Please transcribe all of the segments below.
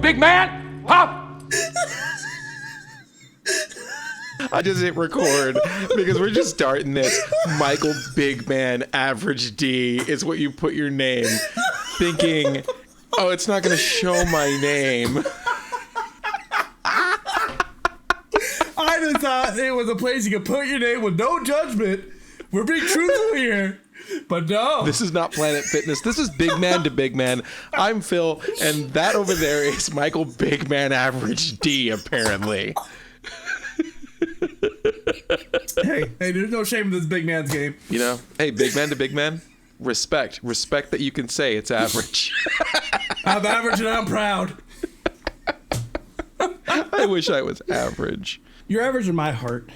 big man? Huh? I just hit record because we're just starting this. Michael Big Man Average D is what you put your name, thinking, oh, it's not going to show my name. I just thought it was a place you could put your name with no judgment. We're being truthful here. But no. This is not Planet Fitness. This is Big Man to Big Man. I'm Phil, and that over there is Michael Big Man Average D, apparently. Hey, there's no shame in this big man's game. You know, hey, Big Man to Big Man, respect that you can say it's average. I'm average and I'm proud. I wish I was average. You're average in my heart.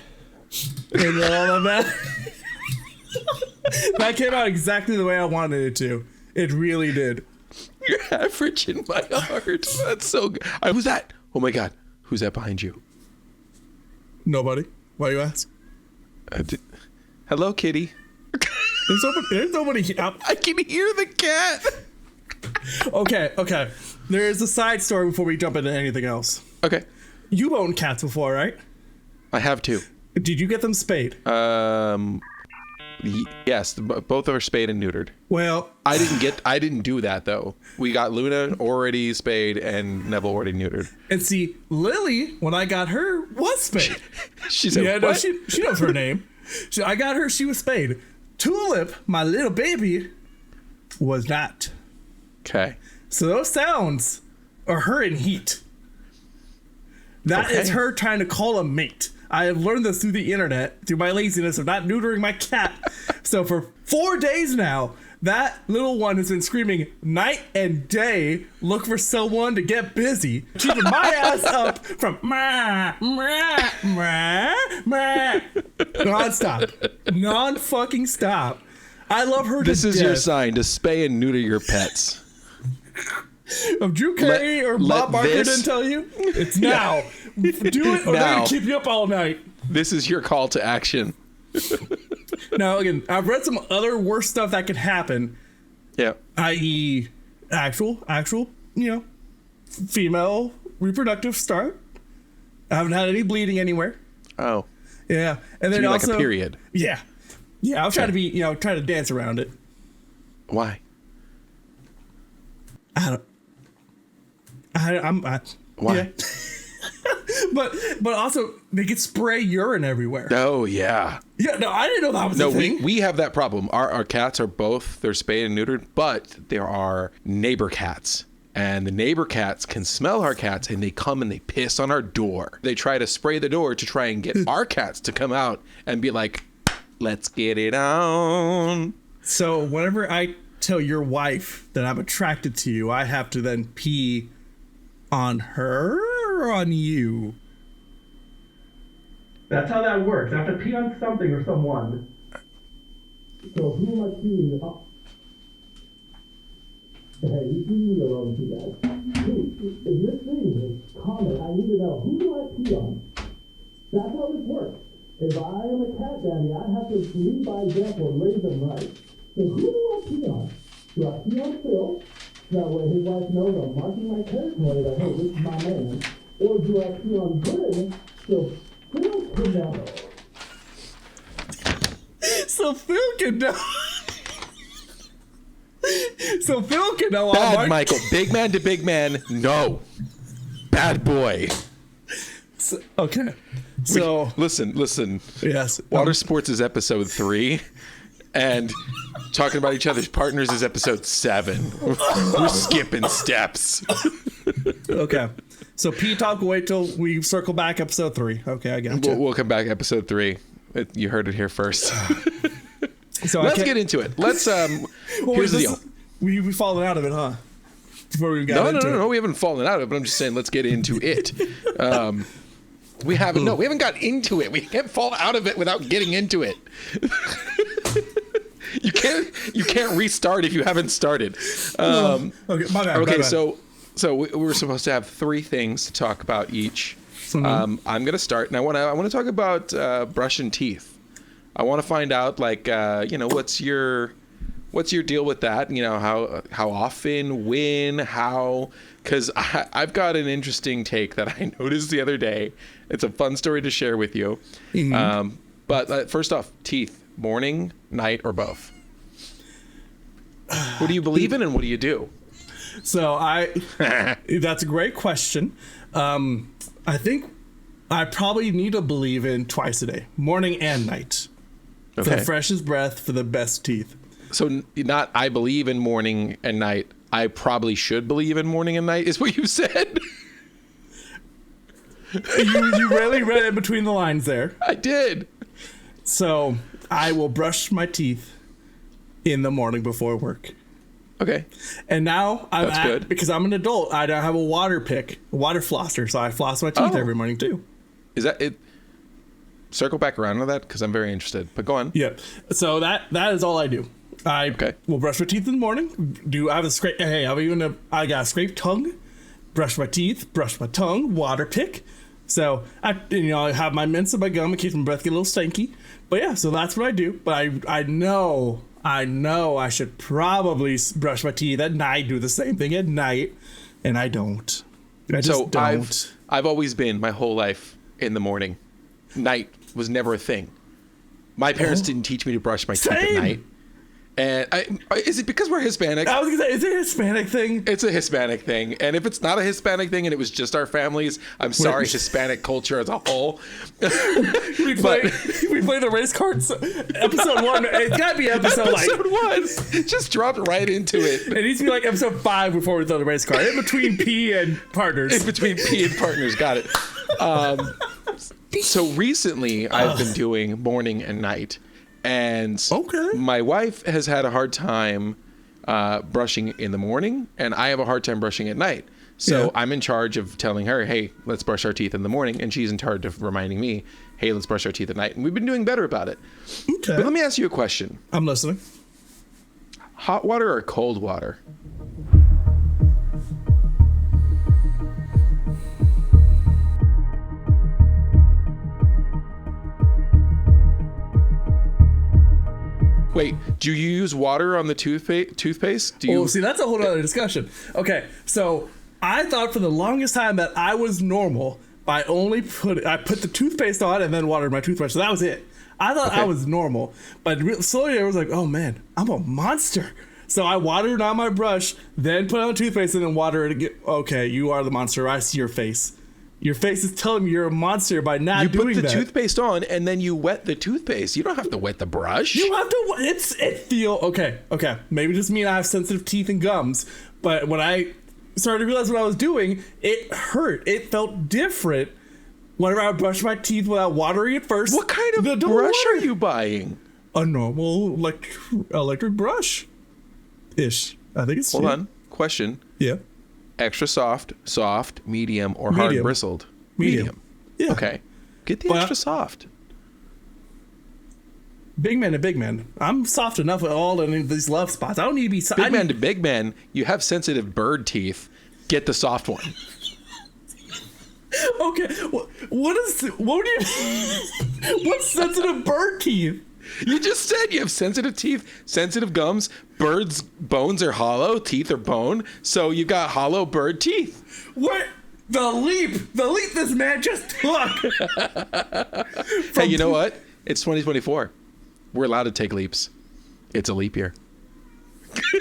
And all of that. That came out exactly the way I wanted it to. It really did. You're average in my heart. That's so good. Who's that? Oh my God. Who's that behind you? Nobody. Why you ask? Hello, kitty. There's nobody here. I can hear the cat. Okay. There's a side story before we jump into anything else. Okay. You've owned cats before, right? I have two. Did you get them spayed? Yes, both are spayed and neutered. Well, I didn't do that though. We got Luna already spayed and Neville already neutered. And see, Lily, when I got her, was spayed. She said, yeah, what? no, she knows her name. I got her, she was spayed. Tulip, my little baby, was not. Okay. So those sounds are her in heat. That is her trying to call a mate. I have learned this through the internet, through my laziness of not neutering my cat. So for 4 days now, that little one has been screaming night and day, look for someone to get busy, keeping my ass up from non-stop. Non-fucking stop. I love her to This is death. your sign to spay and neuter your pets. If Drew Carey or Bob Barker didn't tell you, it's now. Do it or they're going to keep you up all night. This is your call to action. Now, again, I've read some other worse stuff that could happen. Yeah. I.e. actual, female reproductive start. I haven't had any bleeding anywhere. Oh. Yeah. And then like also a period. Yeah. Yeah, I'll try to be, try to dance around it. Why? Why? Yeah. but also they could spray urine everywhere. Oh yeah. Yeah, no, I didn't know that was a thing. We have that problem. Our cats are both, they're spayed and neutered, but there are neighbor cats. And the neighbor cats can smell our cats and they come and they piss on our door. They try to spray the door to try and get our cats to come out and be like, let's get it on. So whenever I tell your wife that I'm attracted to you, I have to then pee on her or on you? That's how that works. I have to pee on something or someone. So who am I peeing on? Hey, you leave me alone, you guys. Please, if you're seeing this, comment. I need to know, who do I pee on? That's how this works. If I am a cat daddy, I have to lead by example and raise them right. So who do I pee on? Do I pee on Phil? That way his wife knows I'm marking my territory that, hey, this is my man. Or do I pee on Bryn so Phil can know? So Phil can know. So Phil can know. Bad, Michael. Big man to big man. No. Bad boy. So, okay. So listen. Yes. Water Sports is episode 3. And talking about each other's partners is episode 7. We're skipping steps. Okay. So Pete talk, wait till we circle back episode 3. Okay, I got you. We'll come back episode 3. You heard it here first. So let's get into it. Let's here's the deal. We fallen out of it, huh? Before we got into it. No, we haven't fallen out of it, but I'm just saying let's get into it. We haven't got into it. We can't fall out of it without getting into it. You can't restart if you haven't started. Okay, my bad. Okay, so we're supposed to have 3 things to talk about each. I'm gonna start, and I want to talk about brushing teeth. I want to find out, like, what's your What's your deal with that? You know, how often, when, how? Because I've got an interesting take that I noticed the other day. It's a fun story to share with you. Mm-hmm. But first off, teeth, morning, night, or both? What do you believe in and what do you do? So that's a great question. I think I probably need to believe in twice a day, morning and night. Okay. For the freshest breath, for the best teeth. So not I believe in morning and night. I probably should believe in morning and night is what you said. You really read in between the lines there. I did. So I will brush my teeth in the morning before work. Okay. And now That's good. Because I'm an adult, I don't have a water flosser, so I floss my teeth every morning too. Is that it? Circle back around to that because I'm very interested. But go on. Yeah. So that is all I do. I will brush my teeth in the morning. I have a scrape? Hey, I got a scraped tongue. Brush my teeth. Brush my tongue. Water pick. So I have my mints and my gum in case my breath get a little stanky. But yeah, so that's what I do. But I know I should probably brush my teeth at night. Do the same thing at night, and I don't. I just don't. I've always been my whole life in the morning. Night was never a thing. My parents didn't teach me to brush my teeth at night. And is it because we're Hispanic? I was going to say, is it a Hispanic thing? It's a Hispanic thing. And if it's not a Hispanic thing and it was just our families, I'm sorry, Hispanic culture as a whole. we play the race cards. Episode 1. It's got to be episode 1. Just dropped right into it. It needs to be like episode 5 before we throw the race card. In between P and partners. In between P and partners. Got it. So recently I've been doing morning and night. And my wife has had a hard time brushing in the morning, and I have a hard time brushing at night. So I'm in charge of telling her, hey, let's brush our teeth in the morning. And she's in charge of reminding me, hey, let's brush our teeth at night. And we've been doing better about it. Okay. But let me ask you a question. I'm listening. Hot water or cold water? Wait, do you use water on the toothpaste? Do you? Oh, see, that's a whole other discussion. Okay, so I thought for the longest time that I was normal by only I put the toothpaste on and then watered my toothbrush. So that was it. I thought I was normal, but slowly I was like, oh man, I'm a monster. So I watered on my brush, then put on the toothpaste and then water it again. Okay, you are the monster. I see your face. Your face is telling me you're a monster by not doing that. You put the toothpaste on and then you wet the toothpaste. You don't have to wet the brush. You have to. Okay. Maybe just me and I have sensitive teeth and gums. But when I started to realize what I was doing, it hurt. It felt different whenever I brushed my teeth without watering it first. What kind of brush are you buying? A normal electric brush. Ish. I think it's. Hold on. Question. Yeah. Extra soft, medium, or hard bristled? Medium. Yeah. Okay. Get the extra soft. Big man to big man. I'm soft enough with all of these love spots. I don't need to be soft. Big man to big man, you have sensitive bird teeth. Get the soft one. Okay. What do you what's sensitive bird teeth? You just said you have sensitive teeth, sensitive gums. Birds' bones are hollow, teeth are bone. So you got hollow bird teeth. What? The leap this man just took. Hey, you know what? It's 2024. We're allowed to take leaps. It's a leap year.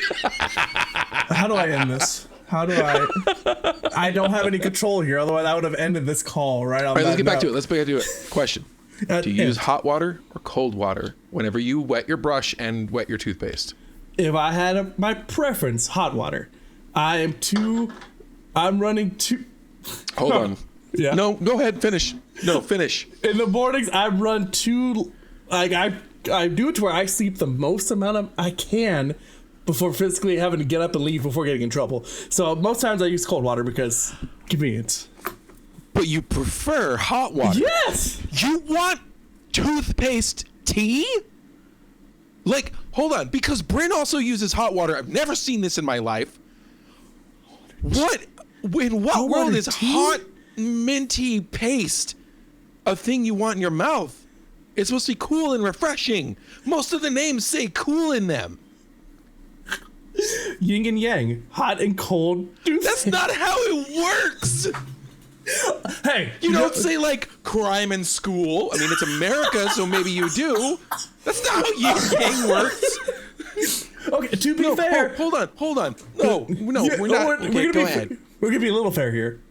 How do I end this? How do I don't have any control here, otherwise I would have ended this call right on. All right, let's get back to it. Question. Do you use hot water or cold water whenever you wet your brush and wet your toothpaste? If I had my preference, hot water. I'm running too. Hold on. Yeah. No, go ahead. Finish. No, finish. In the mornings, I run too. Like I do it to where I sleep the most amount I can before physically having to get up and leave before getting in trouble. So most times I use cold water because convenience. But you prefer hot water. Yes. You want toothpaste tea? Like, hold on, because Bryn also uses hot water. I've never seen this in my life. What? In what world is hot minty paste a thing you want in your mouth? It's supposed to be cool and refreshing. Most of the names say cool in them. Yin and yang, hot and cold. That's not how it works. Hey, You don't say like crime in school. I mean, it's America, so maybe you do. That's not how yin and yang works. Okay, to be fair. Hold on. No, we're not. Okay, go ahead. We're gonna be a little fair here.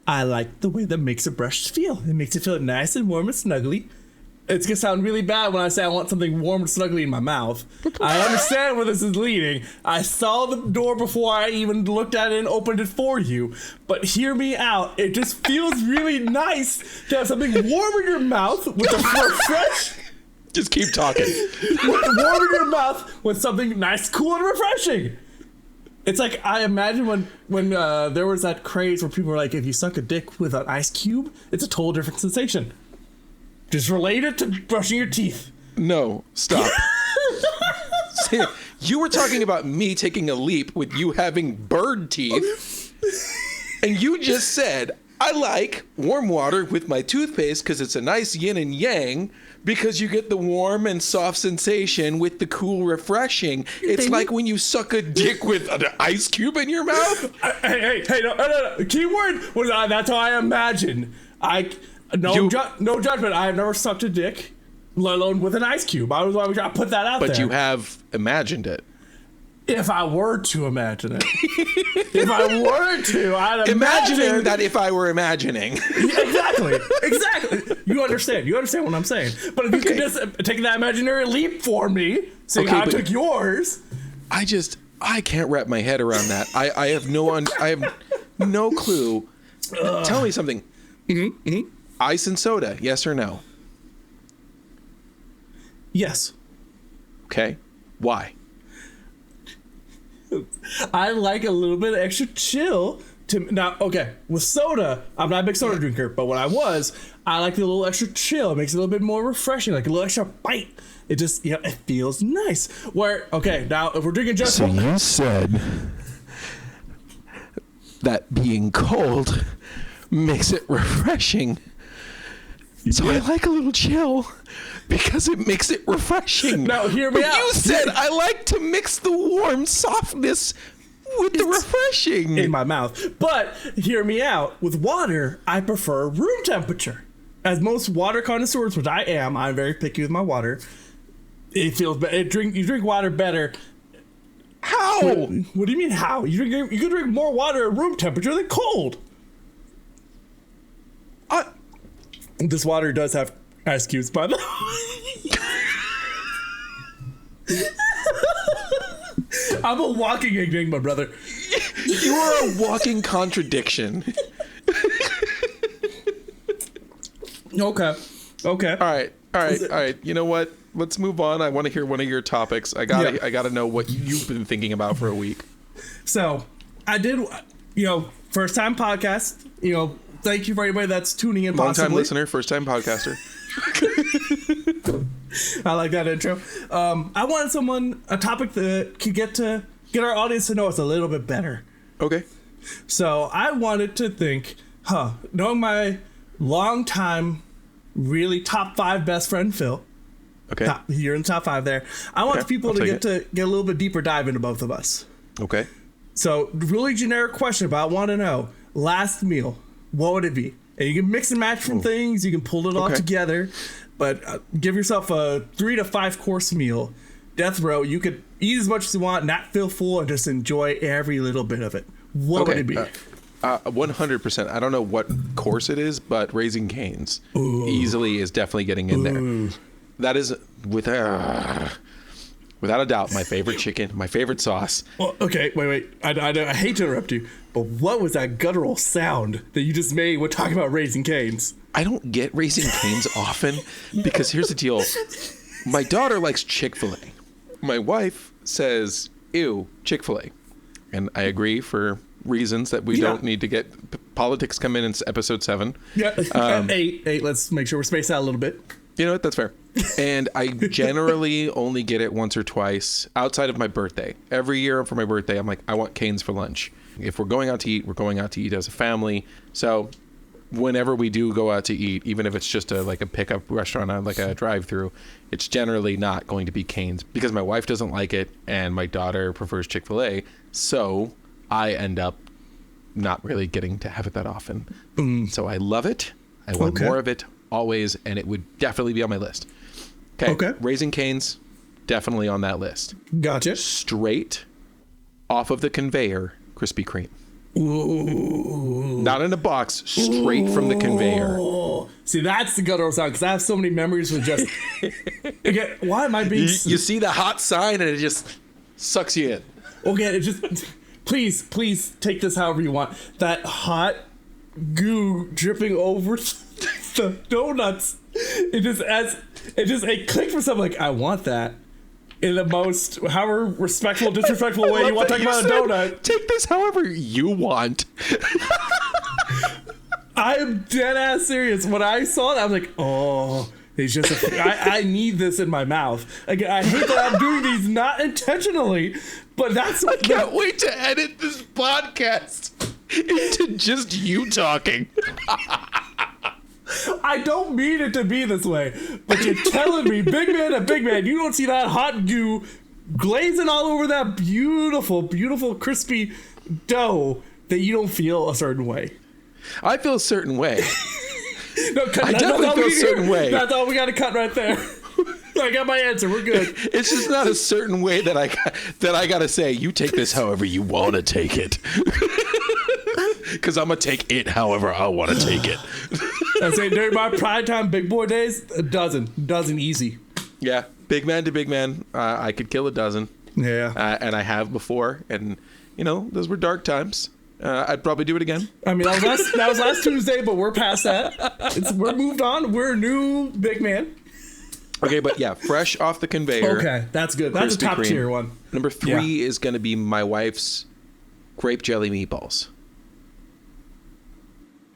I like the way that makes a brush feel. It makes it feel nice and warm and snuggly. It's gonna sound really bad when I say I want something warm and snuggly in my mouth. I understand where this is leading. I saw the door before I even looked at it and opened it for you. But hear me out. It just feels really nice to have something warm in your mouth with a fresh. Just keep talking. Warm in your mouth with something nice, cool, and refreshing. It's like I imagine when there was that craze where people were like, if you suck a dick with an ice cube, it's a total different sensation. Just relate it to brushing your teeth. No, stop. You were talking about me taking a leap with you having bird teeth, and you just said, I like warm water with my toothpaste because it's a nice yin and yang, because you get the warm and soft sensation with the cool refreshing. It's like when you suck a dick with an ice cube in your mouth. Hey, no. Keyword was that's how I imagine. No judgment. I have never sucked a dick, let alone with an ice cube. I was trying to put that out there. But you have imagined it. If I were to imagine it. If I were to, I'd Imagining that if I were imagining. Exactly. You understand what I'm saying. But if you could just take that imaginary leap for me, seeing how I took yours. I can't wrap my head around that. I have no clue. Tell me something. Mm-hmm. Ice and soda, yes or no? Yes. Okay. Why? I like a little bit of extra chill. With soda, I'm not a big soda drinker, but when I like a little extra chill. It makes it a little bit more refreshing, like a little extra bite. It just, it feels nice. Now if we're drinking just... So you said that being cold makes it refreshing. So I like a little chill because it makes it refreshing. Now hear me out. You said I like to mix the warm softness with the refreshing in my mouth. But hear me out. With water, I prefer room temperature. As most water connoisseurs, which I am, I'm very picky with my water. It feels better. You drink water better. How? What do you mean how? You can drink more water at room temperature than cold. This water does have ice cubes, by the way. I'm a walking enigma, brother. You are a walking contradiction. Okay. All right. You know what? Let's move on. I want to hear one of your topics. I gotta know what you've been thinking about for a week. So I did, first time podcast, thank you for everybody that's tuning in. Long time listener, first time podcaster. I like that intro. I wanted a topic that could get our audience to know us a little bit better. Okay. So I wanted to think, knowing my long time, really top 5 best friend, Phil. Okay. You're in the top 5 there. I want people to get a little bit deeper dive into both of us. Okay. So really generic question, but I want to know, last meal, what would it be? And you can mix and match from things. You can pull it all together, but give yourself a 3 to 5 course meal. Death row. You could eat as much as you want, not feel full, and just enjoy every little bit of it. What would it be? 100%. I don't know what course it is, but Raising Cane's easily is definitely getting in there. That is without a doubt my favorite chicken, my favorite sauce. Well, okay, wait. I hate to interrupt you, but what was that guttural sound that you just made when talking about Raising Cane's? I don't get Raising Cane's often because here's the deal. My daughter likes Chick-fil-A. My wife says, ew, Chick-fil-A. And I agree for reasons that we don't need to get. Politics come in episode 7. Yeah, 8. Let's make sure we're spaced out a little bit. You know what? That's fair. And I generally only get it once or twice outside of my birthday. Every year for my birthday, I'm like, I want Cane's for lunch. If we're going out to eat, we're going out to eat as a family. So whenever we do go out to eat, even if it's just a pickup restaurant on like a drive-through, it's generally not going to be Cane's because my wife doesn't like it and my daughter prefers Chick-fil-A. So I end up not really getting to have it that often. So I love it. I want more of it always, and it would definitely be on my list. Okay. Raising Cane's, definitely on that list. Gotcha. Straight off of the conveyor, Krispy Kreme. Ooh. Not in a box, straight from the conveyor. See, that's the guttural sound because I have so many memories with just. Okay, why am I being? You see the hot sign and it just sucks you in. Okay, it just. Please take this however you want. That hot goo dripping over the donuts. It clicked for something like I want that. In the most, however respectful, disrespectful way you want to talk about a donut. Take this however you want. I am dead ass serious. When I saw that, I was like, oh, it's just, I need this in my mouth. Again, I hate that I'm doing these not intentionally, but that's. I can't wait to edit this podcast into just you talking. I don't mean it to be this way, but you're telling me, big man, you don't see that hot goo glazing all over that beautiful, beautiful crispy dough that you don't feel a certain way. I feel a certain way. No, I definitely feel a certain way. That's all we got to cut right there. I got my answer. We're good. It's just not a certain way that I got to say, you take this however you want to take it. Because I'm going to take it however I want to take it. I say during my prime time big boy days, a dozen easy. Yeah, big man to big man, I could kill a dozen. Yeah, and I have before, and those were dark times. I'd probably do it again. I mean, that was last Tuesday, but we're past that. We're moved on. We're a new big man. Okay, but yeah, fresh off the conveyor. Okay, that's good. That's a top tier one. Number 3 is going to be my wife's grape jelly meatballs.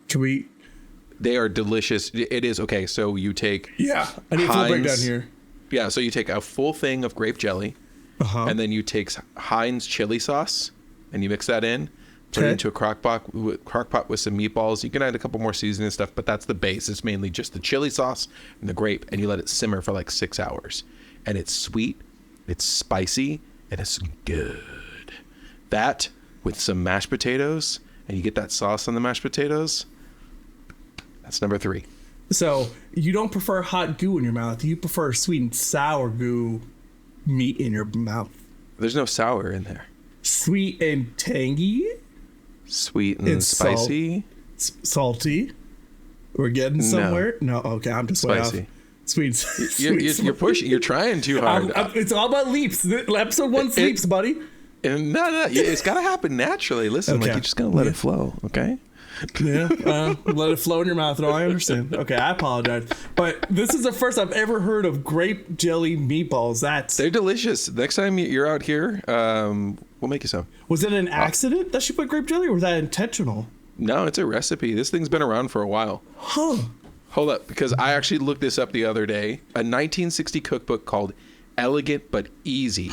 Can we? They are delicious. It is okay. So you take I need a full breakdown here. Yeah, so you take a full thing of grape jelly, and then you take Heinz chili sauce, and you mix that in. Put it into a crock pot with some meatballs. You can add a couple more seasoning and stuff, but that's the base. It's mainly just the chili sauce and the grape, and you let it simmer for like 6 hours. And it's sweet, it's spicy, and it's good. That with some mashed potatoes, and you get that sauce on the mashed potatoes. That's number 3. So you don't prefer hot goo in your mouth. You prefer sweet and sour goo meat in your mouth. There's no sour in there. Sweet and tangy. Sweet and spicy. Salty. We're getting somewhere. No, okay, I'm just spicy. Way off. Sweet. You're pushing. You're trying too hard. It's all about leaps. Episode 1 sleeps, buddy. No, it's got to happen naturally. Listen, you're just gonna let it flow, okay? Yeah, let it flow in your mouth. No, I understand. Okay, I apologize, but this is the first I've ever heard of grape jelly meatballs. They're delicious. Next time you're out here, we'll make you some. Was it an accident that she put grape jelly, or was that intentional? No, it's a recipe. This thing's been around for a while. Huh. Hold up, because I actually looked this up the other day. A 1960 cookbook called Elegant But Easy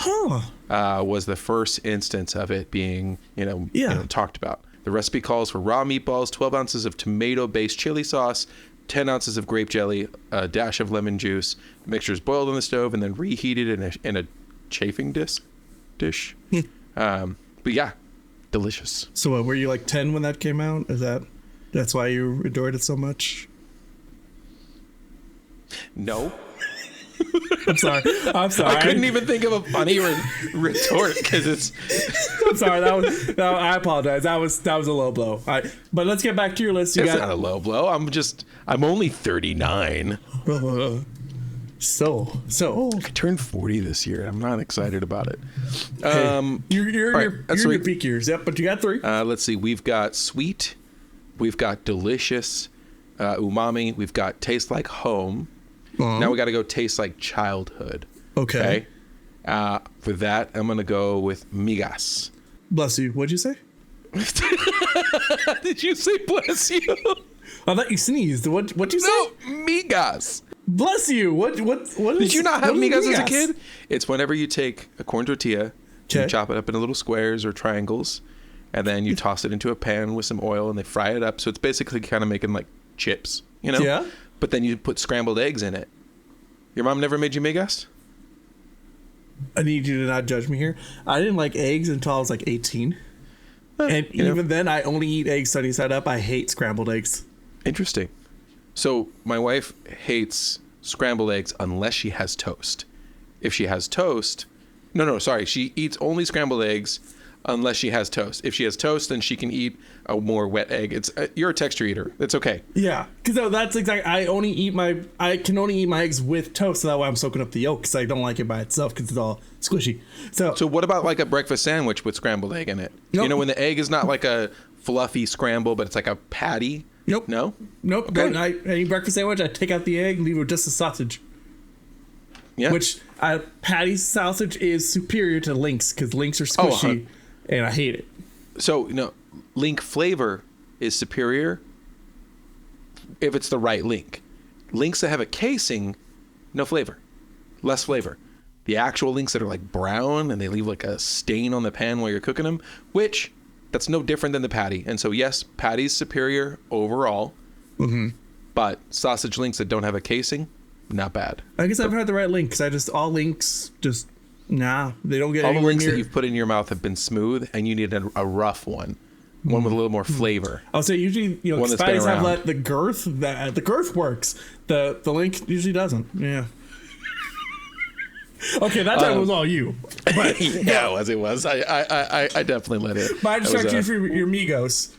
was the first instance of it being, talked about. The recipe calls for raw meatballs, 12 ounces of tomato-based chili sauce, 10 ounces of grape jelly, a dash of lemon juice. The mixture is boiled on the stove and then reheated in a chafing dish. But yeah, delicious. So were you like 10 when that came out? That's why you adored it so much? No. I'm sorry. I couldn't even think of a funny retort because it's. I'm sorry. I apologize. That was a low blow. But let's get back to your list. It's not a low blow. I'm only 39. So old. I turned 40 this year. I'm not excited about it. You're in your peak years. Yep. But you got 3. Let's see. We've got sweet. We've got delicious. Umami. We've got taste like home. Now we got to go taste like childhood. Okay. For that, I'm going to go with migas. Bless you. What'd you say? Did you say bless you? I thought you sneezed. What'd you say? No, migas. Bless you. What Did you not have migas as a kid? It's whenever you take a corn tortilla, you chop it up into little squares or triangles, and then you toss it into a pan with some oil and they fry it up. So it's basically kind of making like chips, you know? Yeah. But then you put scrambled eggs in it. Your mom never made you migas? I need you to not judge me here. I didn't like eggs until I was like 18. And even then, I only eat eggs sunny side up. I hate scrambled eggs. Interesting. So my wife hates scrambled eggs unless she has toast. If she has toast... No, sorry. She eats only scrambled eggs unless she has toast. If she has toast, then she can eat a more wet egg. It's you're a texture eater. It's okay. Yeah, because that's exactly. I can only eat my eggs with toast, so that way I'm soaking up the yolk. Because I don't like it by itself because it's all squishy. So what about like a breakfast sandwich with scrambled egg in it? Nope. You know, when the egg is not like a fluffy scramble, but it's like a patty. Nope. No. Okay. I eat breakfast sandwich. I take out the egg, and leave it with just the sausage. Yeah. Which patty sausage is superior to Link's because Link's are squishy, and I hate it. So Link flavor is superior if it's the right Link. Links that have a casing, no flavor, less flavor. The actual Links that are like brown and they leave like a stain on the pan while you're cooking them, which that's no different than the patty. And so yes, patty's superior overall, but sausage Links that don't have a casing, not bad. I guess I've had the right Link because all Links just they don't get all the anywhere Links near. that you've put in your mouth have been smooth, and you need a rough one with a little more flavor. I'll say usually One that's been Spidey's have around. the girth. The girth works. The Link usually doesn't. Yeah. Okay, that time was all you. But Yeah, it was. I definitely let it. but I just That was, start you for your Migos.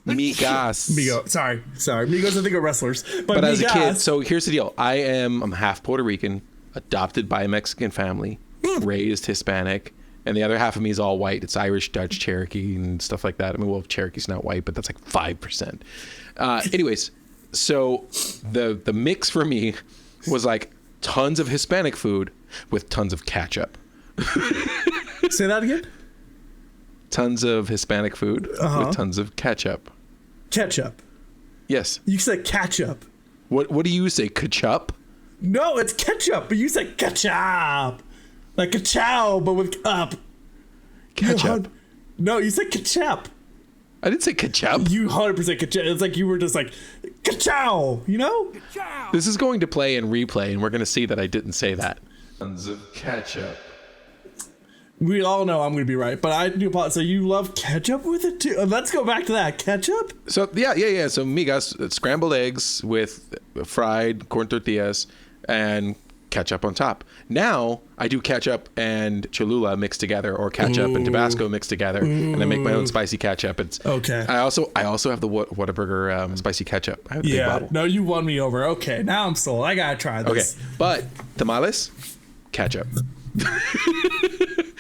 Migas. Sorry. Migos I think are wrestlers. But as a Migas- kid, so here's the deal. I'm half Puerto Rican, adopted by a Mexican family, raised Hispanic, and the other half of me is all white. It's Irish, Dutch, Cherokee, and stuff like that. I mean, well, Cherokee's not white, but that's like 5%. Anyways, so the mix for me was like tons of Hispanic food with tons of ketchup. Say that again. Tons of Hispanic food with tons of ketchup. Ketchup. Yes. You said ketchup. What do you say? Ketchup? No, it's ketchup. But you said ketchup. Like a chow, but with up. Ketchup. No, you said ketchup. I didn't say ketchup. You 100% ketchup. It's like you were just like, ka-chow, you know? This is going to play and replay, and we're going to see that I didn't say that. Tons of ketchup. We all know I'm going to be right, but I do apologize. So you love ketchup with it too? Let's go back to that. Ketchup? So, yeah. So, migas, scrambled eggs with fried corn tortillas and ketchup on top. Now, I do ketchup and Cholula mixed together, or ketchup and Tabasco mixed together, and I make my own spicy ketchup. It's okay. I also have the Whataburger spicy ketchup. I have the big bottle. No, you won me over. Okay, now I'm sold. I gotta try this. Okay, but tamales, ketchup.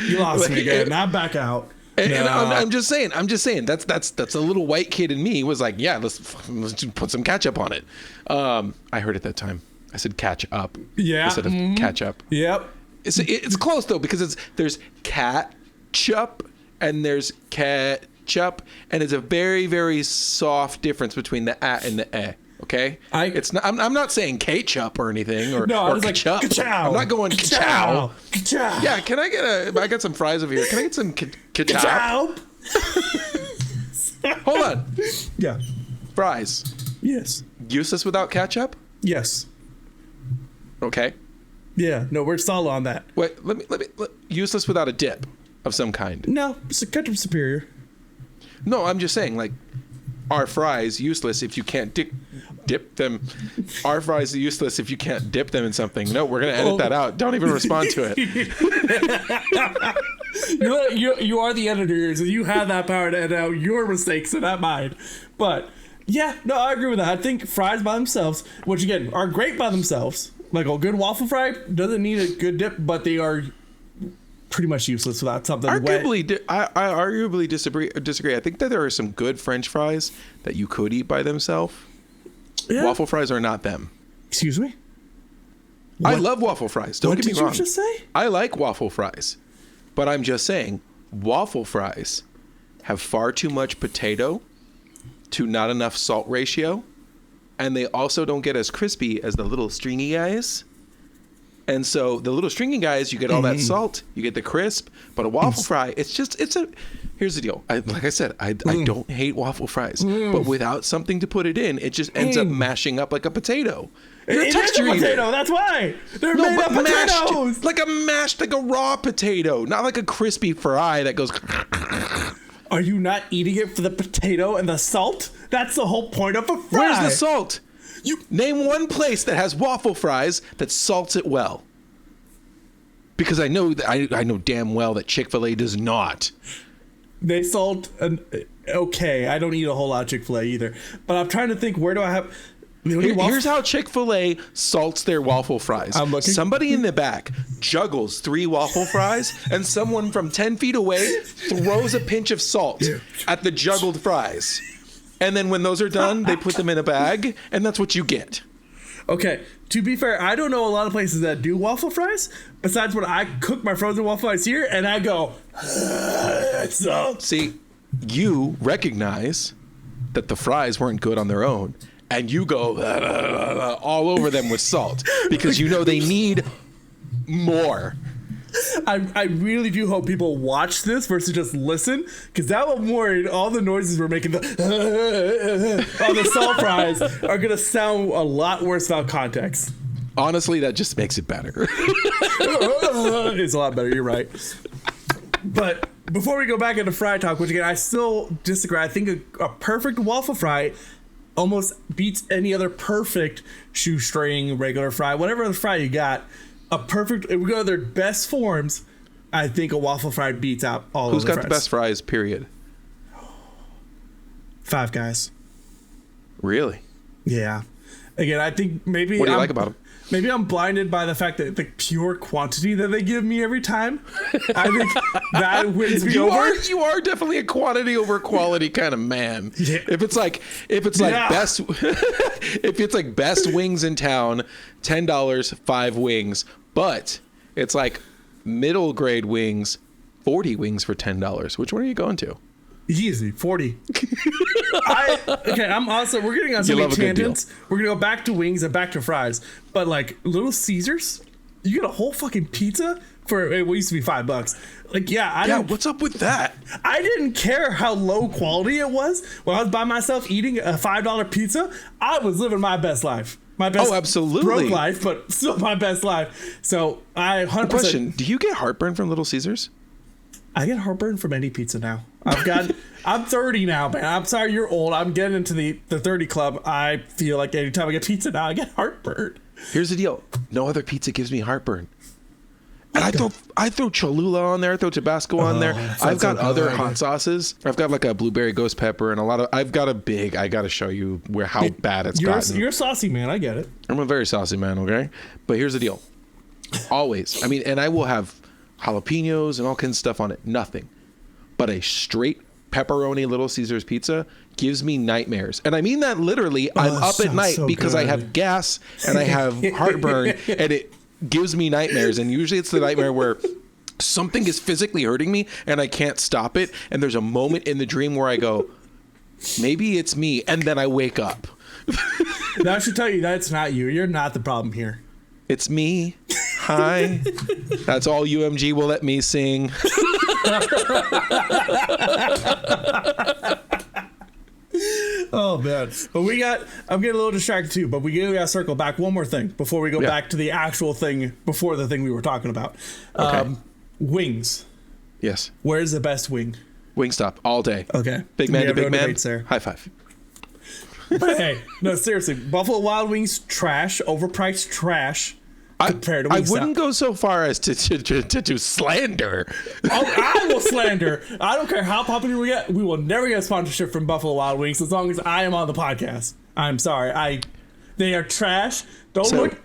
You lost me again. Now back out. And No. I'm just saying. That's a little white kid in me was like, yeah, let's just put some ketchup on it. I heard it that time. I said catch up. Yeah. Instead of catch up. Yep. It's close though, because there's catchup and there's ketchup, and it's a very, very soft difference between the a and the eh. Okay, it's not. I'm not saying ketchup or anything, or No, I or was like, ketchup. ka-chow. I'm not going Ka-chow. ka-chow. Ka-chow. Yeah, can I get I got some fries over here. Can I get some ketchup? Ka-chow. Hold on, Yeah. fries. Yes. Useless without ketchup. Yes. Okay. Yeah. No, we're solid on that. Wait. Let me. Useless without a dip of some kind. No, it's a ketchup superior. No, I'm just saying, like, are fries useless if you can't dip them? Are fries useless if you can't dip them in something? No, we're gonna edit that out. Don't even respond to it. You are the editor, so you have that power to edit out your mistakes and not mine. But yeah, no, I agree with that. I think fries by themselves, which again are great by themselves, like a good waffle fry doesn't need a good dip, but they are pretty much useless without something wet. I arguably disagree. I think that there are some good French fries that you could eat by themselves. Yeah. Waffle fries are not them. Excuse me? I love waffle fries. Don't What get me did wrong. you just say? I like waffle fries, but I'm just saying waffle fries have far too much potato to not enough salt ratio, and they also don't get as crispy as the little stringy guys. And so the little stringy guys, you get all that salt, you get the crisp, but a waffle fry, it's Here's the deal. Like I said, I don't hate waffle fries, but without something to put it in, it just ends up mashing up like a potato. You're a texture eater. Potato. That's why they're made of potatoes. Like a raw potato, not like a crispy fry that goes. Are you not eating it for the potato and the salt? That's the whole point of a fry. Where's the salt? You name one place that has waffle fries that salts it well. Because I know I know damn well that Chick-fil-A does not. They salt okay. I don't eat a whole lot of Chick-fil-A either, but I'm trying to think, where do I have? Here's how Chick-fil-A salts their waffle fries. Somebody in the back juggles 3 waffle fries, and someone from 10 feet away throws a pinch of salt at the juggled fries. And then when those are done, they put them in a bag, and that's what you get. Okay, to be fair, I don't know a lot of places that do waffle fries, besides when I cook my frozen waffle fries here, and I go, salt. See, you recognize that the fries weren't good on their own, and you go all over them with salt, because you know they need more. I really do hope people watch this versus just listen, because now I'm worried all the noises we're making on the salt fries are going to sound a lot worse without context. Honestly, that just makes it better. It's a lot better, you're right. But before we go back into fry talk, which again, I still disagree. I think a perfect waffle fry almost beats any other perfect shoestring, regular fry, whatever other fry you got. If we go to their best forms, I think a waffle fry beats out all Who's of the got the best fries, period? Five Guys. Really? Yeah. Again, I think maybe... What do you like about them? Maybe I'm blinded by the fact that the pure quantity that they give me every time. I think that wins me over. You are definitely a quantity over quality kind of man. Yeah. If it's like best if it's like best wings in town, $10, 5 wings, but it's like middle grade wings, 40 wings for $10. Which one are you going to? Easy, 40. I'm also, we're getting on so many tangents. We're gonna go back to wings and back to fries, but like Little Caesars, you get a whole fucking pizza for it used to be $5. Like, what's up with that? I didn't care how low quality it was when I was by myself eating a $5 pizza. I was living my best life. My best, absolutely, broke life, but still my best life. So I 100%. Question: do you get heartburn from Little Caesars? I get heartburn from any pizza now. I'm 30 now, man. I'm sorry you're old. I'm getting into the 30 club. I feel like anytime I get pizza now, I get heartburn. Here's the deal. No other pizza gives me heartburn. And I throw Cholula on there. I throw Tabasco on there. I've got other hot sauces. I've got like a blueberry ghost pepper and I got to show you how bad it's gotten. You're a saucy man. I get it. I'm a very saucy man, okay? But here's the deal. Always. I mean, and I will have jalapenos and all kinds of stuff on it. Nothing. But a straight pepperoni Little Caesars pizza gives me nightmares. And I mean that literally. I'm up at night because I have gas and I have heartburn and it gives me nightmares. And usually it's the nightmare where something is physically hurting me and I can't stop it. And there's a moment in the dream where I go, maybe it's me. And then I wake up. Now I should tell you that's not you. You're not the problem here. It's me. Hi. That's all UMG will let me sing. Oh man, but I'm getting a little distracted too, but we gotta circle back one more thing before we go back to the actual thing before the thing we were talking about. Okay. Wings. Yes. Where's the best wing? Wingstop all day. Okay. Big man to big man. High five. But hey, no, seriously, Buffalo Wild Wings trash, overpriced trash. Compared to Wingstop. I wouldn't go so far as to slander. I will slander. I don't care how popular we get. We will never get a sponsorship from Buffalo Wild Wings as long as I am on the podcast. I'm sorry. They are trash.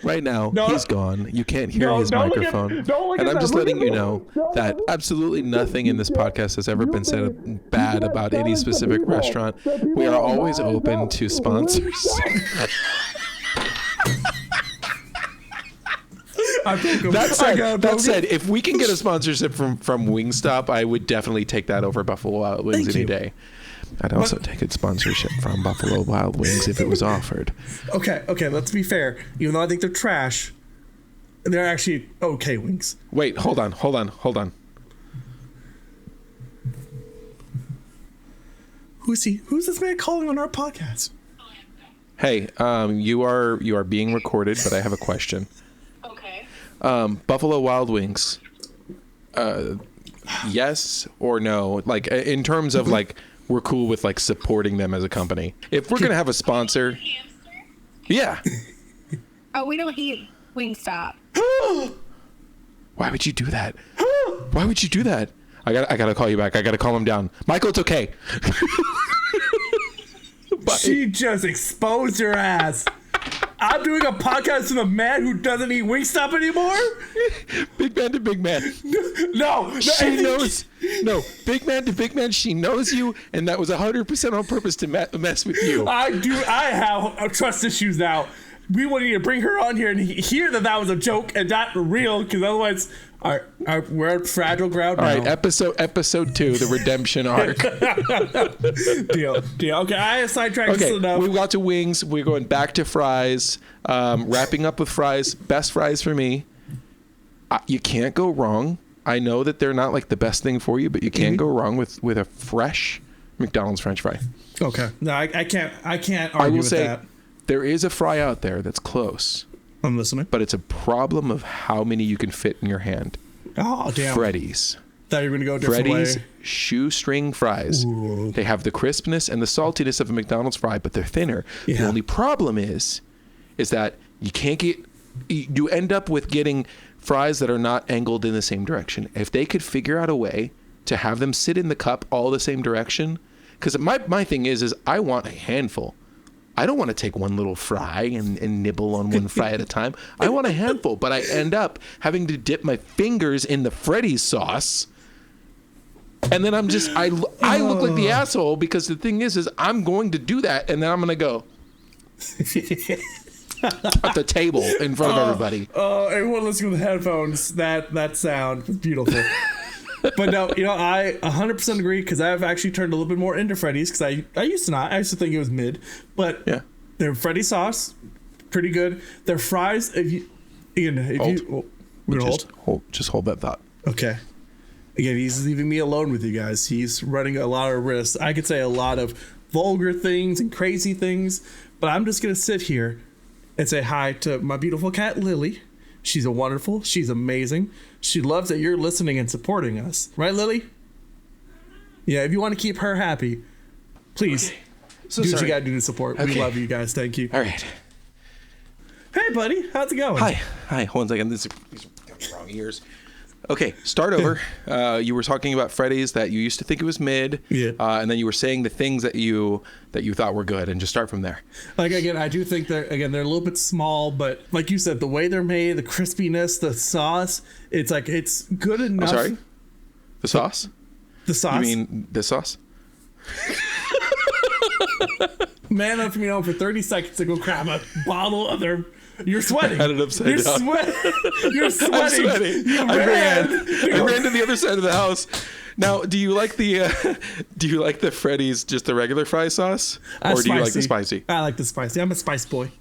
Right now, he's gone. You can't hear his microphone. And I'm just letting you know that absolutely nothing in this podcast has ever been said bad about any specific restaurant. We are always open to sponsors. That said, if we can get a sponsorship from Wingstop, I would definitely take that over Buffalo Wild Wings any day. I'd also take a sponsorship from Buffalo Wild Wings if it was offered. Okay, let's be fair. Even though I think they're trash, they're actually okay wings. Wait, hold on. Who's he? Who's this man calling on our podcast? Hey, you are being recorded, but I have a question. Okay. Buffalo Wild Wings. Yes or no? Like in terms of like we're cool with like supporting them as a company. If we're gonna have a sponsor, yeah. Oh, we don't eat Wingstop. Why would you do that? Why would you do that? I gotta call you back. I gotta calm him down. Michael, it's okay. She just exposed your ass. I'm doing a podcast with a man who doesn't eat Wingstop anymore? Big man to big man. No. She knows. No, big man to big man. She knows you, and that was 100% on purpose to mess with you. I have trust issues now. We want you to bring her on here and hear that was a joke and not real, because otherwise we're at fragile ground now. All right, episode 2, the redemption arc. Deal. Okay, I sidetracked enough. We got to wings. We're going back to fries. Wrapping up with fries. Best fries for me. You can't go wrong. I know that they're not like the best thing for you, but you can't go wrong with a fresh McDonald's French fry. Okay. No, I can't argue with that. There is a fry out there that's close. I'm listening. But it's a problem of how many you can fit in your hand. Oh, damn. Freddy's. Thought you were going to go a different Freddy's way. shoestring fries. Ooh. They have the crispness and the saltiness of a McDonald's fry, but they're thinner. Yeah. The only problem is that you end up with getting fries that are not angled in the same direction. If they could figure out a way to have them sit in the cup all the same direction, because my thing is I want a handful. I don't want to take one little fry and nibble on one fry at a time. I want a handful, but I end up having to dip my fingers in the Freddy's sauce. And then I look like the asshole, because the thing is I'm going to do that, and then I'm going to go at the table in front of everybody. Oh, everyone listening with headphones, that sound was beautiful. But no, I 100% agree, because I've actually turned a little bit more into Freddy's, because I used to not. I used to think it was mid. But yeah, their Freddy sauce, pretty good. Their fries, just hold that thought. Okay. Again, he's leaving me alone with you guys. He's running a lot of risks. I could say a lot of vulgar things and crazy things, but I'm just going to sit here and say hi to my beautiful cat, Lily. She's she's amazing. She loves that you're listening and supporting us. Right, Lily? Yeah, if you want to keep her happy, please do what you got to do to support. Okay. We love you guys. Thank you. All right. Hey, buddy. How's it going? Hi. Hold on a second. These are wrong ears. Okay, start over. You were talking about Freddy's, that you used to think it was mid. Yeah. And then you were saying the things that you thought were good, and just start from there. Like, again, I do think they're a little bit small, but like you said, the way they're made, the crispiness, the sauce, it's good enough. I'm sorry? The sauce? The sauce. You mean this sauce? Man left me alone for 30 seconds to go grab a bottle of their... You're sweating. I had it upside down. You're sweating. I'm sweating. I ran to the other side of the house. Now, do you like the Freddy's, just the regular fry sauce, or do you like the spicy? I like the spicy. I'm a spice boy.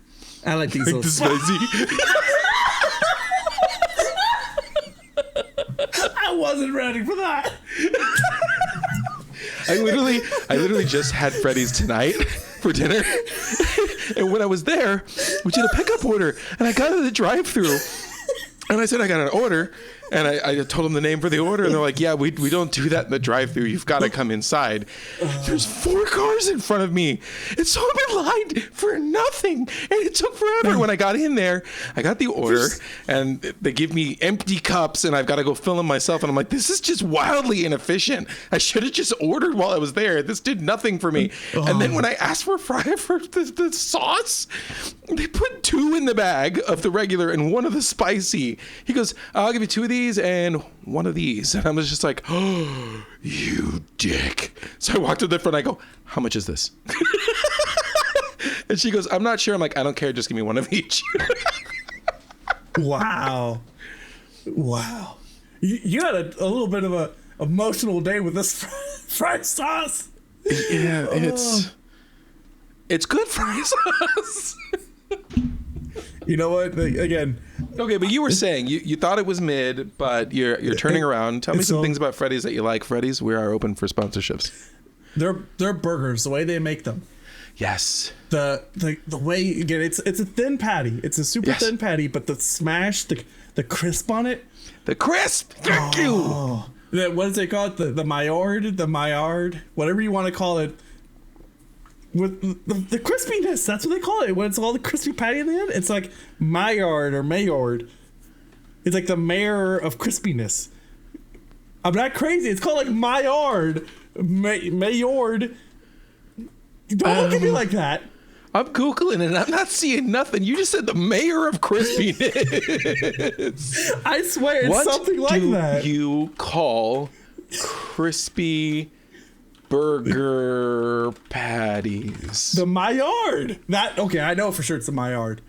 I like these. The spicy. I wasn't ready for that. I literally just had Freddy's tonight for dinner. And when I was there, we did a pickup order, and I got to the drive-thru, and I said I got an order, and I told them the name for the order, and they're like, yeah, we don't do that in the drive-thru. You've got to come inside. There's 4 cars in front of me. And so I've been lined for nothing, and it took forever. When I got in there, I got the order, and they give me empty cups, and I've got to go fill them myself, and I'm like, this is just wildly inefficient. I should have just ordered while I was there. This did nothing for me. And then when I asked for the sauce, they put 2 in the bag of the regular and 1 of the spicy. He goes, I'll give you 2 of these and 1 of these. And I was just like, oh, you dick. So I walked to the front. I go, how much is this? And she goes, I'm not sure. I'm like, I don't care. Just give me 1 of each. Wow. You had a little bit of a emotional day with this fried sauce. Yeah, it's good fry sauce. You know what? Again. Okay, but you were saying you thought it was mid, but you're turning around. Tell me some things about Freddy's that you like. Freddy's, we are open for sponsorships. They're burgers, the way they make them. Yes. The way, again, it's a thin patty. It's a super thin patty, but the smash, the crisp on it. The crisp. Thank you. What is it called? The Maillard, whatever you want to call it. With the crispiness, that's what they call it. When it's all the crispy patty in the end, it's like Maillard or Maillard. It's like the mayor of crispiness. I'm not crazy. It's called like Maillard. Maillard. Don't look at me like that. I'm Googling and I'm not seeing nothing. You just said the mayor of crispiness. I swear it's something like that. What do you call crispy burger patties? The Maillard. Okay, I know for sure it's the Maillard.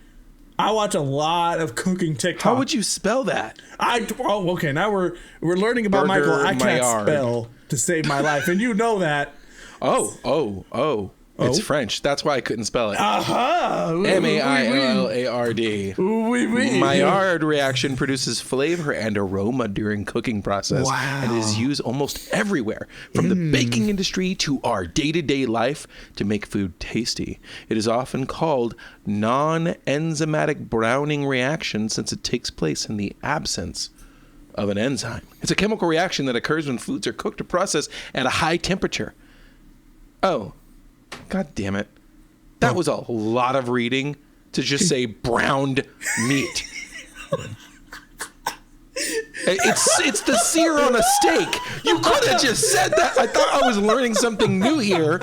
I watch a lot of cooking TikTok. How would you spell that? Okay, now we're learning about Burger Michael. I can't Maillard. spell to save my life, and you know that. Oh. It's French. That's why I couldn't spell it. Aha! Maillard. Oui. Maillard reaction produces flavor and aroma during cooking process. Wow. And is used almost everywhere, from the baking industry to our day-to-day life, to make food tasty. It is often called non-enzymatic browning reaction since it takes place in the absence of an enzyme. It's a chemical reaction that occurs when foods are cooked or processed at a high temperature. Oh. God damn it. That was a lot of reading to just say browned meat. It's the sear on a steak. You could have just said that. I thought I was learning something new here.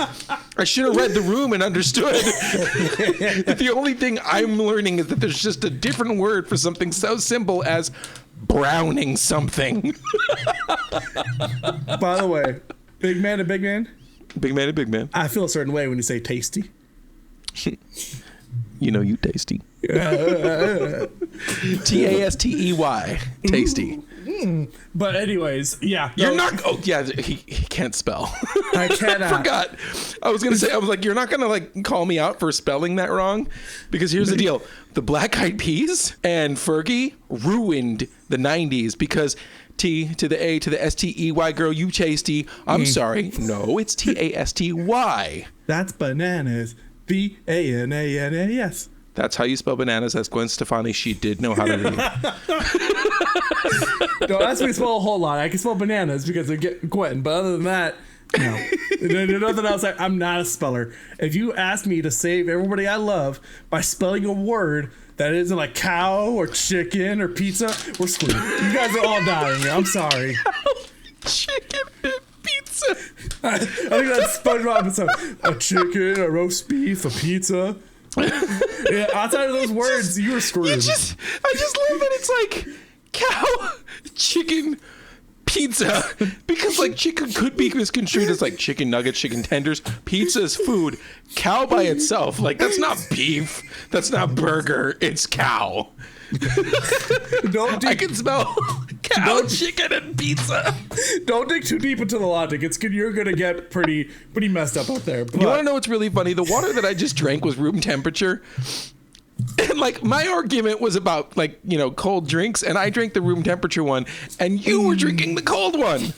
I should have read the room and understood. The only thing I'm learning is that there's just a different word for something so simple as browning something. By the way, big man to big man. Big man to big man. I feel a certain way when you say tasty. You know you tasty. T-A-S-T-E-Y. Tasty. But anyways, yeah. You're not... Oh, yeah, he can't spell. I cannot. I forgot. I was going to say, you're not going to, call me out for spelling that wrong? Because here's the deal. The Black Eyed Peas and Fergie ruined the 90s because... T to the A to the S-T-E-Y, girl, you tasty. I'm sorry. No, it's T-A-S-T-Y. That's bananas. B-A-N-A-N-A-S. That's how you spell bananas. That's Gwen Stefani. She did know how to read. Don't ask me to spell a whole lot. I can spell bananas because I get Gwen. But other than that, no. Nothing else. I'm not a speller. If you ask me to save everybody I love by spelling a word that isn't like cow or chicken or pizza, we're screwed. You guys are all dying. I'm sorry. Chicken and pizza. I think that's SpongeBob episode. A chicken, a roast beef, a pizza. Yeah, outside of those words, you were screwed. I just love that it's like cow, chicken, pizza, because chicken could be misconstrued as chicken nuggets, chicken tenders. Pizza is food. Cow by itself, that's not beef. That's not burger. It's cow. I can smell cow, chicken, and pizza. Don't dig too deep into the logic. You're gonna get pretty messed up out there. But you want to know what's really funny? The water that I just drank was room temperature. And my argument was about cold drinks, and I drank the room temperature one, and you were drinking the cold one.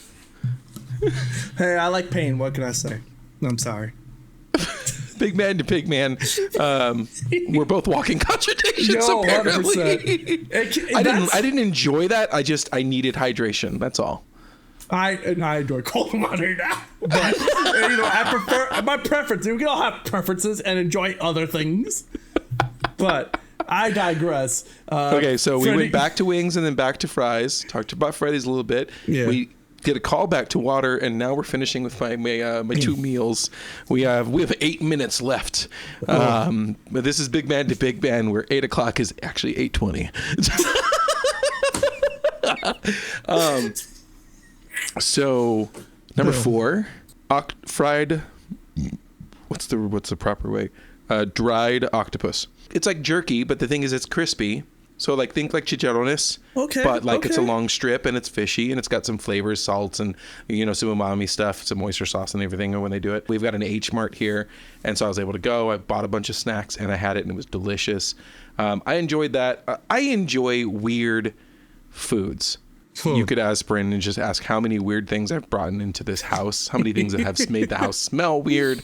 Hey, I like pain. What can I say? I'm sorry. Big man to big man. We're both walking contradictions. Apparently, I didn't enjoy that. I needed hydration. That's all. I enjoy cold water now, but I prefer my preference. We can all have preferences and enjoy other things. But I digress. Okay, so we went back to wings and then back to fries. Talked about Freddy's a little bit. Yeah. We did a call back to water, and now we're finishing with my two meals. We have 8 minutes left. But this is Big Man to Big Man, where 8 o'clock is actually 8:20. So number 4, fried. What's the proper way? Dried octopus. It's like jerky, but the thing is, it's crispy. So think chicharrones. Okay. But it's a long strip, and it's fishy, and it's got some flavors, salts, and some umami stuff, some oyster sauce and everything when they do it. We've got an H Mart here, and so I was able to go. I bought a bunch of snacks, and I had it, and it was delicious. I enjoyed that. I enjoy weird foods. You could ask Brandon and just ask how many weird things I've brought into this house, how many things that have made the house smell weird.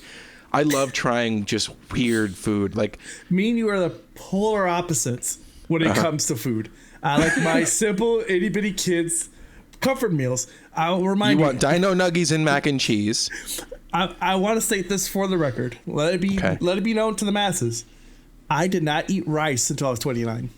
I love trying just weird food. Like, me and you are the polar opposites when it comes to food. I like my simple itty bitty kids comfort meals. I'll remind you want dino nuggies and mac and cheese. I want to state this for the record. Let it be known to the masses. I did not eat rice until I was 29.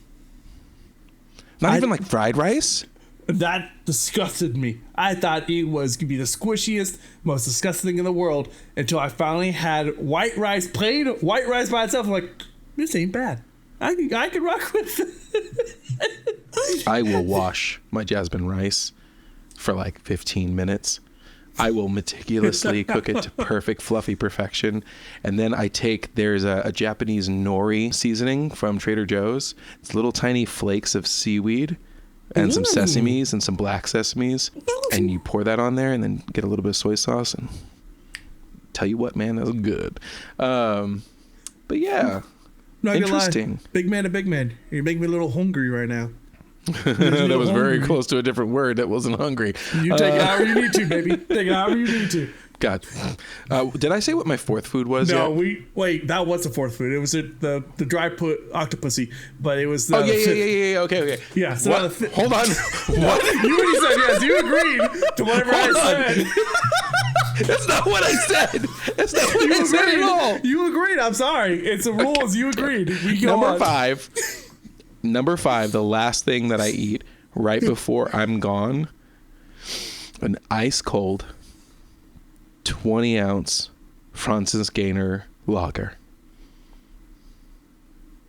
Not even like fried rice? That disgusted me. I thought it was going to be the squishiest, most disgusting thing in the world until I finally had white rice, plain white rice by itself. I'm like, this ain't bad. I can rock with it. I will wash my jasmine rice for like 15 minutes. I will meticulously cook it to perfect fluffy perfection. And then there's a Japanese nori seasoning from Trader Joe's. It's little tiny flakes of seaweed and some sesames and some black sesames. And you pour that on there and then get a little bit of soy sauce. And tell you what, man, that was good. But yeah, not interesting. Gonna lie. Big man to big man. You're making me a little hungry right now. That was very close to a different word. That wasn't hungry. You take it however you need to, baby. Take it however you need to. God. Did I say what my fourth food was? No, wait. That was the fourth food. It was the dry put octopusy, but it was. Yeah. Okay. Yeah. So hold on. What? You already said yes. You agreed to whatever I said. That's not what I said. That's not what I said at all. You agreed. I'm sorry. It's the rules. Okay. You agreed. Number five, the last thing that I eat right before I'm gone, an ice cold 20-ounce Francis Gainer lager.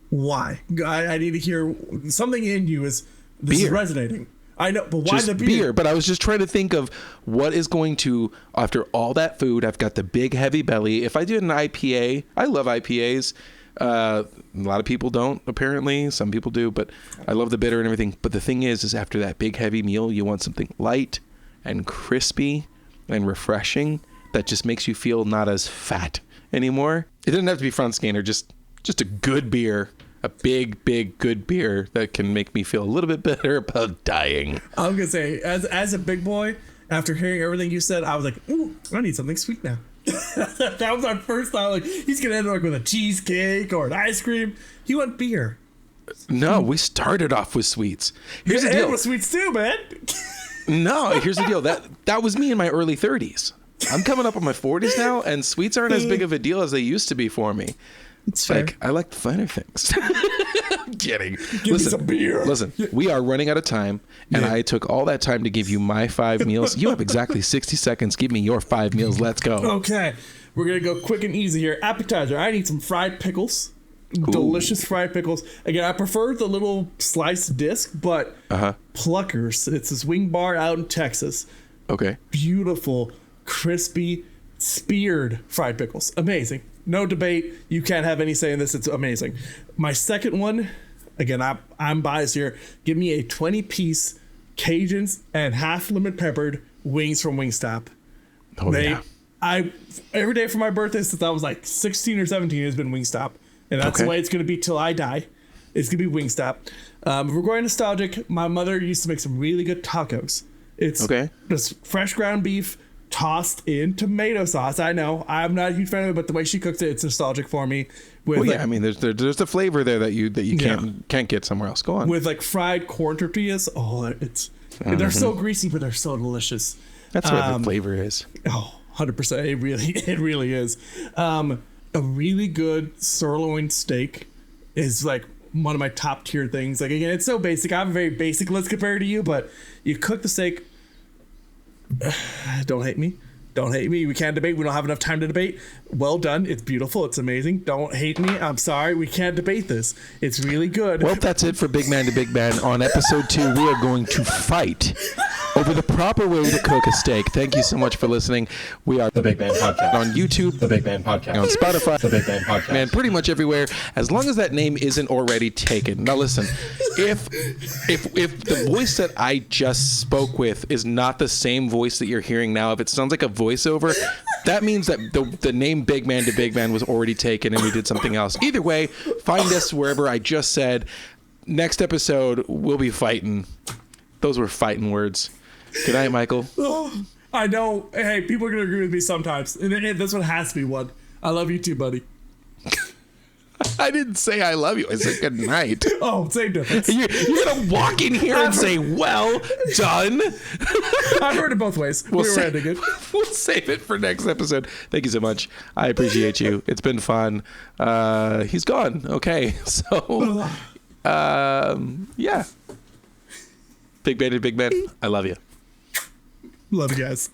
Why? I need to hear something in you is resonating. I know, but why just the beer? But I was just trying to think of what is going to, after all that food, I've got the big heavy belly. If I did an IPA, I love IPAs. A lot of people don't, apparently. Some people do, but I love the bitter and everything. But the thing is after that big heavy meal, you want something light and crispy and refreshing that just makes you feel not as fat anymore. It doesn't have to be Franz Gainer, just a good beer, a big good beer that can make me feel a little bit better about dying. I'm gonna say, as a big boy, after hearing everything you said, I was like, ooh, I need something sweet now. That was my first thought. Like, he's gonna end up with a cheesecake or an ice cream. He went beer. No, we started off with sweets. Here's the deal. With sweets too, man. No, here's the deal. That was me in my early 30s. I'm coming up on my 40s now, and sweets aren't as big of a deal as they used to be for me. It's like, I like the finer things. I'm kidding. Give me some beer. Listen, we are running out of time, and I took all that time to give you my 5 meals. You have exactly 60 seconds. Give me your 5 meals. Let's go. Okay. We're going to go quick and easy here. Appetizer. I need some fried pickles. Ooh. Delicious fried pickles. Again, I prefer the little sliced disc, but Pluckers. It's this wing bar out in Texas. Okay. Beautiful, crispy, speared fried pickles. Amazing. No debate. You can't have any say in this. It's amazing. My second one, again, I'm biased here. Give me a 20-piece Cajuns and half lemon peppered wings from Wingstop. Every day for my birthday since I was like 16 or 17 has been Wingstop. And that's the way it's going to be till I die. It's going to be Wingstop. If we're going nostalgic, my mother used to make some really good tacos. It's just fresh ground beef, tossed in tomato sauce. I know I'm not a huge fan of it, but the way she cooks it, it's nostalgic for me. I mean, there's a flavor there that you can't get somewhere else. Go on. With like fried corn tortillas. Oh, they're so greasy, but they're so delicious. That's what the flavor is. Oh, 100%. It really is. A really good sirloin steak is like one of my top tier things. Like, again, it's so basic. I have a very basic list compared to you, but you cook the steak. Don't hate me. We can't debate. We don't have enough time to debate. Well done. It's beautiful. It's amazing. Don't hate me. I'm sorry. We can't debate this. It's really good. Well, that's it for Big Man to Big Man. On episode 2, we are going to fight over the proper way to cook a steak. Thank you so much for listening. We are The Big Man Podcast. On YouTube, The Big Man Podcast. On Spotify, The Big Man Podcast. Man, pretty much everywhere, as long as that name isn't already taken. Now listen, if the voice that I just spoke with is not the same voice that you're hearing now, if it sounds like a voiceover, that means that the name Big Man to Big Man was already taken and we did something else. Either way, find us wherever I just said. Next episode, we'll be fighting. Those were fighting words. Good night, Michael. I know. Hey, people are gonna agree with me sometimes, and this one has to be one. I love you too, buddy. I didn't say I love you. I said good night. Oh, same difference. You're gonna walk in here and say, "Well done." I've heard it both ways. We were ending it. We'll save it for next episode. Thank you so much. I appreciate you. It's been fun. He's gone. Okay, so yeah. Big Ben and Big Ben. I love you. Love you guys.